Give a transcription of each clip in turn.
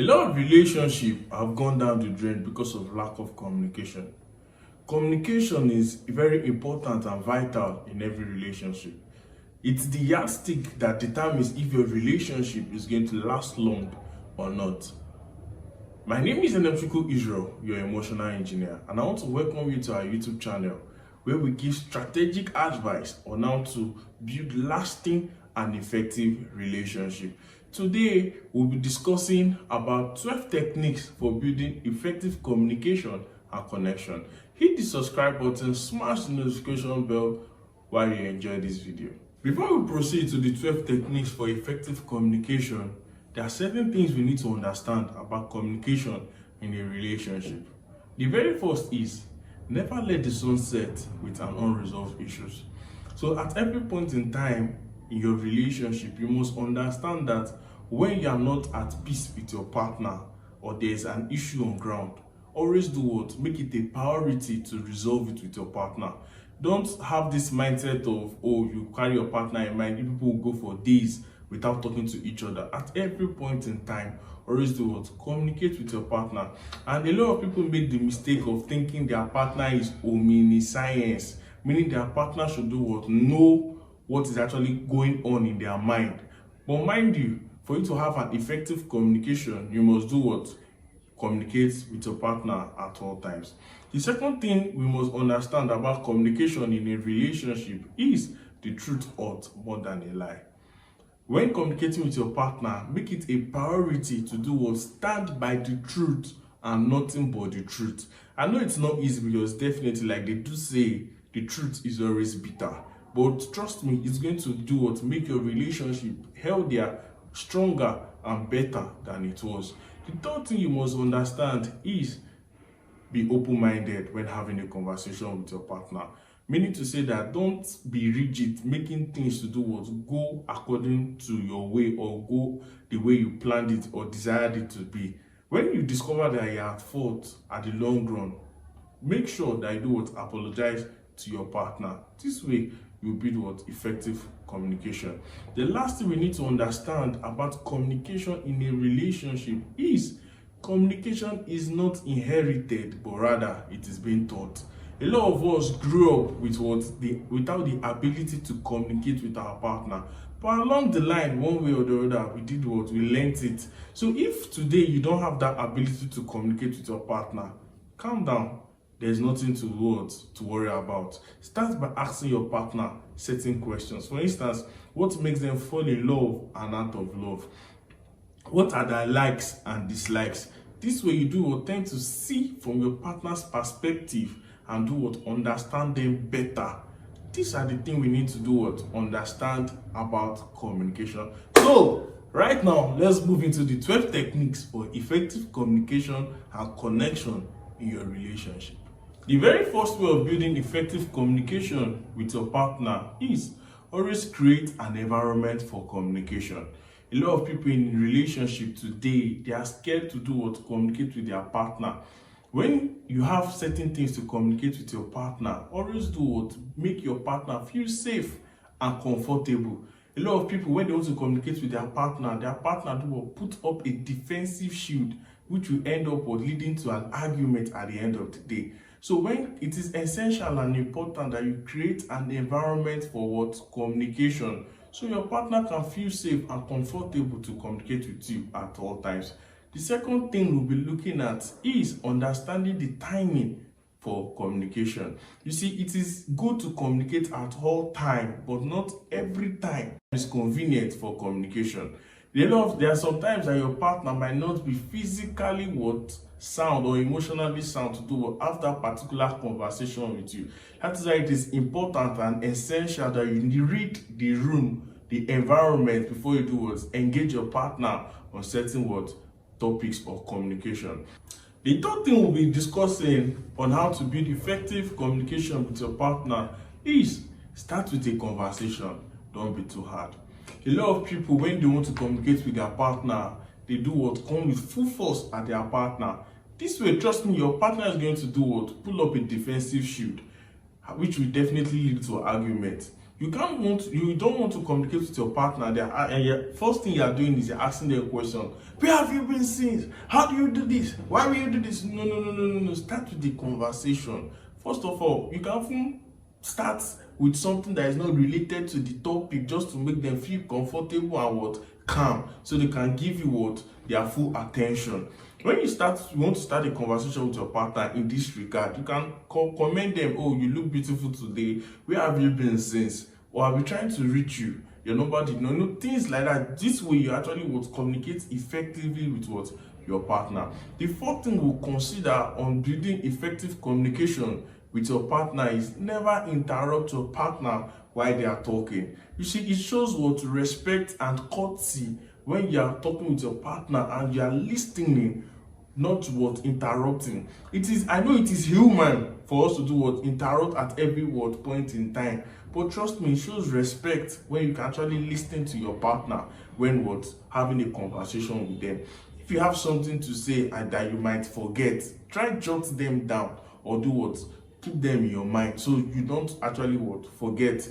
A lot of relationships have gone down the drain because of lack of communication. Communication is very important and vital in every relationship. It's the yardstick that determines if your relationship is going to last long or not. My name is Enemchukwu Israel, your emotional engineer, and I want to welcome you to our YouTube channel where we give strategic advice on how to build lasting and effective relationship. Today, we'll be discussing about 12 techniques for building effective communication and connection. Hit the subscribe button, smash the notification bell while you enjoy this video. Before we proceed to the 12 techniques for effective communication, there are certain things we need to understand about communication in a relationship. The very first is, never let the sun set with an unresolved issues. So at every point in time in your relationship, you must understand that when you are not at peace with your partner or there is an issue on ground, always do what? Make it a priority to resolve it with your partner. Don't have this mindset of, oh, you carry your partner in mind. People will go for days without talking to each other. At every point in time, always do what? Communicate with your partner. And a lot of people make the mistake of thinking their partner is omniscience, meaning their partner should do what? Know what is actually going on in their mind. But mind you, for you to have an effective communication, you must do what? Communicate with your partner at all times. The second thing we must understand about communication in a relationship is the truth hurts more than a lie. When communicating with your partner, make it a priority to do what? Stand by the truth and nothing but the truth. I know it's not easy because definitely, like they do say, the truth is always bitter. But trust me, it's going to do what? Make your relationship healthier, stronger, and better than it was. The third thing you must understand is be open-minded when having a conversation with your partner. Meaning to say that don't be rigid, making things to do what? Go according to your way or go the way you planned it or desired it to be. When you discover that you're at fault at the long run, make sure that you do what? Apologize to your partner. This way, you build what? Effective communication. The last thing we need to understand about communication in a relationship is communication is not inherited, but rather it is being taught. A lot of us grew up with without the ability to communicate with our partner. But along the line, one way or the other, we did what? We learned it. So if today you don't have that ability to communicate with your partner, calm down. There's nothing to worry about. Start by asking your partner certain questions. For instance, what makes them fall in love and out of love? What are their likes and dislikes? This way you do what? Tend to see from your partner's perspective and do what? Understand them better. These are the things we need to do what? Understand about communication. So, right now, let's move into the 12 techniques for effective communication and connection in your relationship. The very first way of building effective communication with your partner is always create an environment for communication. A lot of people in relationship today, they are scared to do what? Communicate with their partner. When you have certain things to communicate with your partner, always do what? Make your partner feel safe and comfortable. A lot of people, when they want to communicate with their partner do what? Put up a defensive shield, which will end up leading to an argument at the end of the day. So when it is essential and important that you create an environment for what? Communication. So your partner can feel safe and comfortable to communicate with you at all times. The second thing we'll be looking at is understanding the timing for communication. You see, it is good to communicate at all time, but not every time is convenient for communication. There are some times that your partner might not be physically sound or emotionally sound to do have that particular conversation with you. That is why it is important and essential that you read the room, the environment before you do engage your partner on certain topics of communication. The third thing we'll be discussing on how to build effective communication with your partner is start with a conversation. Don't be too hard. A lot of people, when they want to communicate with their partner, they do come with full force at their partner. This way, trust me, your partner is going to do pull up a defensive shield, which will definitely lead to an argument. You don't want to communicate with your partner. First thing you are doing is you're asking them a question. Where have you been since? How do you do this? Why will you do this? No. Start with the conversation. First of all, you can often start with something that is not related to the topic, just to make them feel comfortable and calm, so they can give you their full attention. When you want to start a conversation with your partner in this regard, you can commend them. Oh, you look beautiful today. Where have you been since? Or I've been trying to reach you. Your number did not know, things like that. This way you actually would communicate effectively with your partner. The fourth thing we'll consider on building effective communication with your partner is never interrupt your partner while they are talking. You see, it shows respect and courtesy when you are talking with your partner and you are listening, not interrupting. I know it is human for us to do interrupt at every point in time, but trust me, it shows respect when you can actually listen to your partner when having a conversation with them. If you have something to say and that you might forget, try jot them down or do keep them in your mind so you don't actually forget.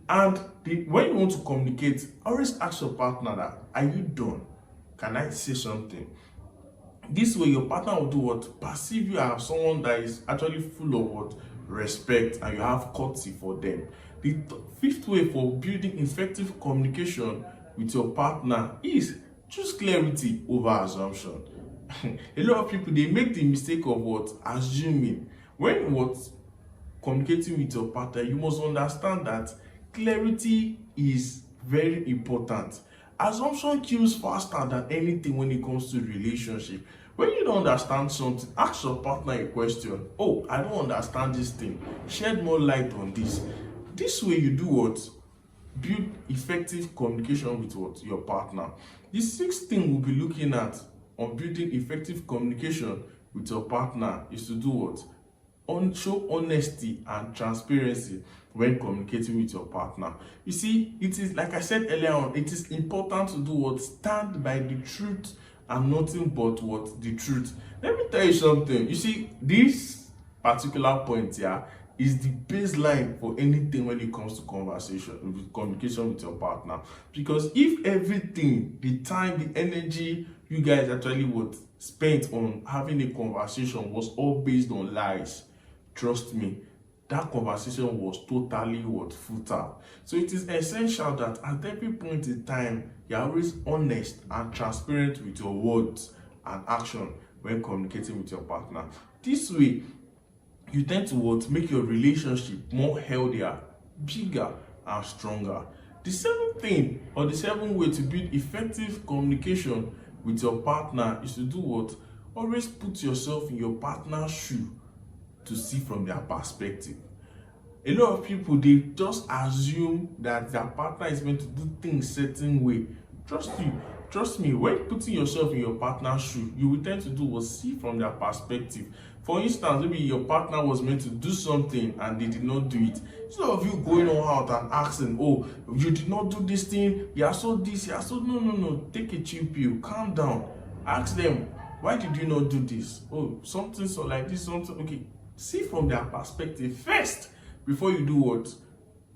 And when you want to communicate, always ask your partner that, are you done? Can I say something? This way your partner will do perceive you as someone that is actually full of respect, and you have courtesy for them. The fifth way for building effective communication with your partner is choose clarity over assumption. A lot of people, they make the mistake of assuming. When communicating with your partner, you must understand that clarity is very important. Assumption kills faster than anything when it comes to relationship. When you don't understand something, ask your partner a question. Oh, I don't understand this thing. Shed more light on this. This way you do build effective communication with your partner. The sixth thing we'll be looking at on building effective communication with your partner is to do show honesty and transparency when communicating with your partner. You see, it is like I said earlier on, it is important to do stand by the truth and nothing but the truth. Let me tell you something. You see, this particular point here is the baseline for anything when it comes to communication with your partner. Because if everything, the time, the energy you guys actually spent on having a conversation was all based on lies, trust me, that conversation was totally futile. So it is essential that at every point in time, you're always honest and transparent with your words and action when communicating with your partner. This way, you tend to make your relationship more healthier, bigger, and stronger. The seventh thing, or the seventh way to build effective communication with your partner is to do always put yourself in your partner's shoe to see from their perspective. A lot of people, they just assume that their partner is meant to do things certain way. Trust me, when putting yourself in your partner's shoe, you will tend to do see from their perspective. For instance, maybe your partner was meant to do something and they did not do it. Instead of you going on out and asking, oh, you did not do this thing, you are so this, you are so, no, take a chill pill, calm down. Ask them, why did you not do this? Oh, something so like this, something, okay. See from their perspective first before you do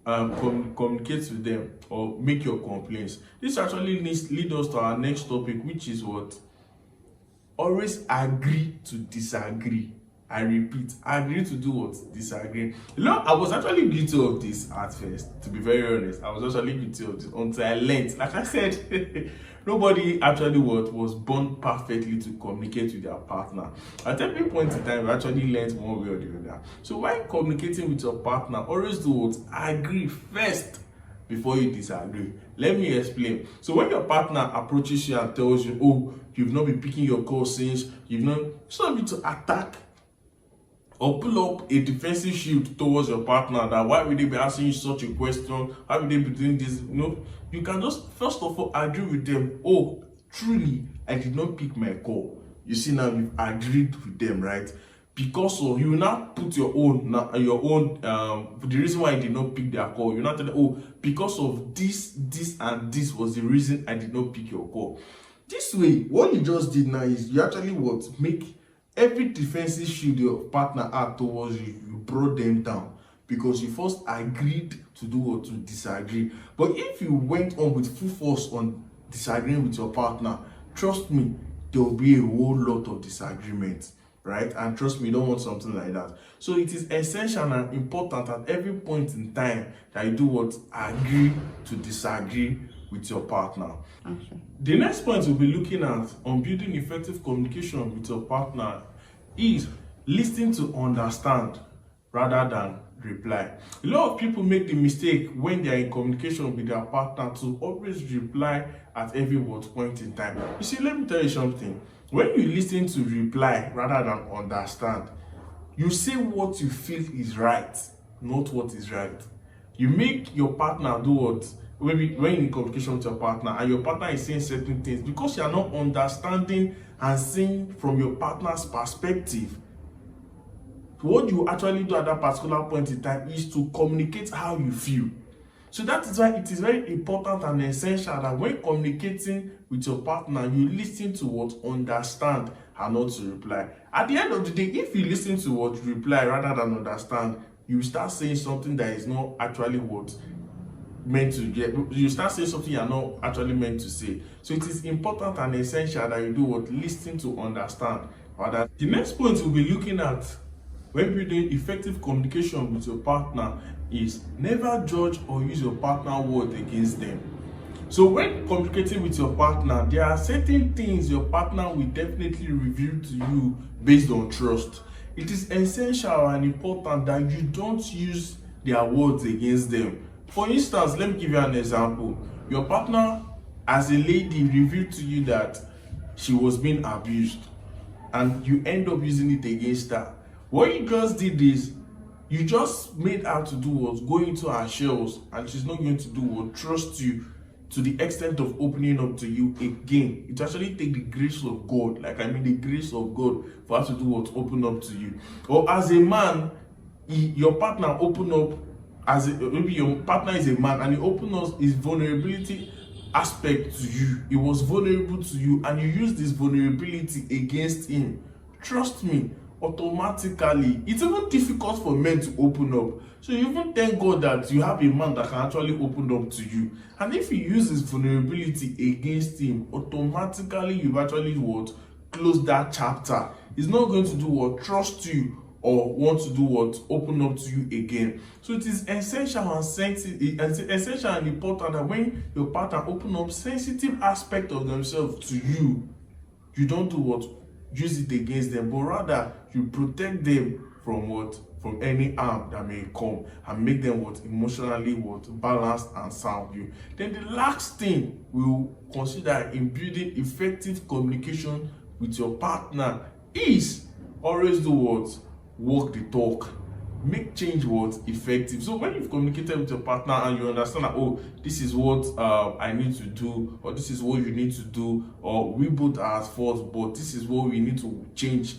communicate with them or make your complaints. This actually leads us to our next topic, which is always agree to disagree. I repeat, agree to do disagree. I was actually guilty of this at first, to be very honest. I was actually guilty of this until I learned. Like I said, nobody actually was born perfectly to communicate with their partner. At every point in time, we actually learned one way or the other. So while communicating with your partner, always do agree first before you disagree. Let me explain. So when your partner approaches you and tells you, oh, you've not been picking your calls since, it's not need to attack or pull up a defensive shield towards your partner that why would they be asking you such a question? Why would they be doing this? You can just first of all agree with them. Oh, truly, I did not pick my call. You see, now you've agreed with them, right? Because of you will not put your own the reason why I did not pick their call. You're not telling, oh, because of this and this was the reason I did not pick your call. This way, what you just did now is you actually make every defensive shield your partner had towards you, you brought them down. because you first agreed to do or to disagree. But if you went on with full force on disagreeing with your partner, trust me, there will be a whole lot of disagreements, right? And trust me, you don't want something like that. So it is essential and important at every point in time that you do what? Agree to disagree with your partner. Okay. The next point we'll be looking at on building effective communication with your partner is listening to understand rather than reply. A lot of people make the mistake when they are in communication with their partner to always reply at every point in time. You see, let me tell you something. When you listen to reply rather than understand, you say what you feel is right, not what is right. You make your partner do what? Maybe when you're in communication with your partner and your partner is saying certain things, because you are not understanding and seeing from your partner's perspective, what you actually do at that particular point in time is to communicate how you feel. So that is why it is very important and essential that when communicating with your partner, you listen to what? Understand and not to reply. At the end of the day, if you listen to what? Reply rather than understand, you start saying something that is not actually what? Meant to get. You start saying something you are not actually meant to say. So it is important and essential that you do what? Listen to understand. Rather. The next point we'll be looking at when building effective communication with your partner is never judge or use your partner word against them. So when communicating with your partner, there are certain things your partner will definitely reveal to you based on trust. It is essential and important that you don't use their words against them. For instance, let me give you an example. Your partner, as a lady, revealed to you that she was being abused, and you end up using it against her. What you just did is, you just made her to do what? Go into her shells, and she's not going to do what? Trust you to the extent of opening up to you again. It actually take the grace of God, the grace of God for her to do what? Open up to you. Or as a man, your partner open up, maybe your partner is a man and he opened up his vulnerability aspect to you. He was vulnerable to you and you use this vulnerability against him. Trust me, automatically, it's even difficult for men to open up. So you even thank God that you have a man that can actually open up to you. And if you use his vulnerability against him, automatically you've actually what? Closed that chapter. He's not going to do what? Trust you or want to do what? Open up to you again. So it is essential and important that when your partner open up sensitive aspect of themselves to you, you don't do what? Use it against them, but rather you protect them from what? From any harm that may come, and make them what? Emotionally what? Balanced and sound you. Then the last thing we'll consider in building effective communication with your partner is always do what? Walk the talk. Make change what? Effective. So when you've communicated with your partner and you understand that, oh, this is what I need to do, or this is what you need to do, or we both are at fault, but this is what we need to change.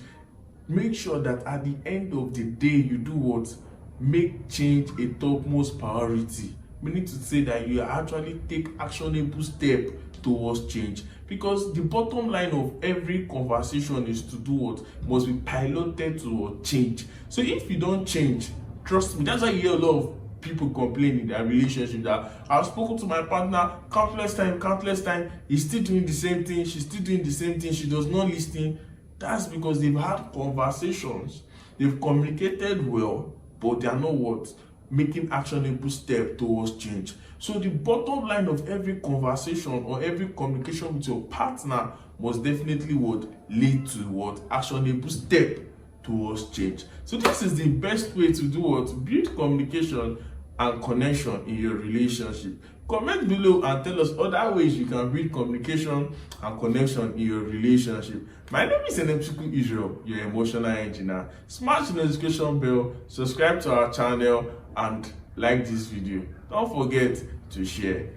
Make sure that at the end of the day, you do what? Make change a topmost priority. We need to say that you actually take actionable step towards change, because the bottom line of every conversation is to do what? Must be piloted to change. So if you don't change, trust me, that's why you hear a lot of people complain in their relationship that I've spoken to my partner countless time, he's still doing the same thing, she's still doing the same thing, she does not listen. That's because they've had conversations, they've communicated well, but they are not what? Making actionable step towards change. So the bottom line of every conversation or every communication with your partner must definitely what? Lead to what? Actionable step towards change. So this is the best way to do what? Build communication and connection in your relationship. Comment below and tell us other ways you can build communication and connection in your relationship. My name is Enemchukwu Israel, your emotional engineer. Smash the notification bell, subscribe to our channel, and like this video. Don't forget to share.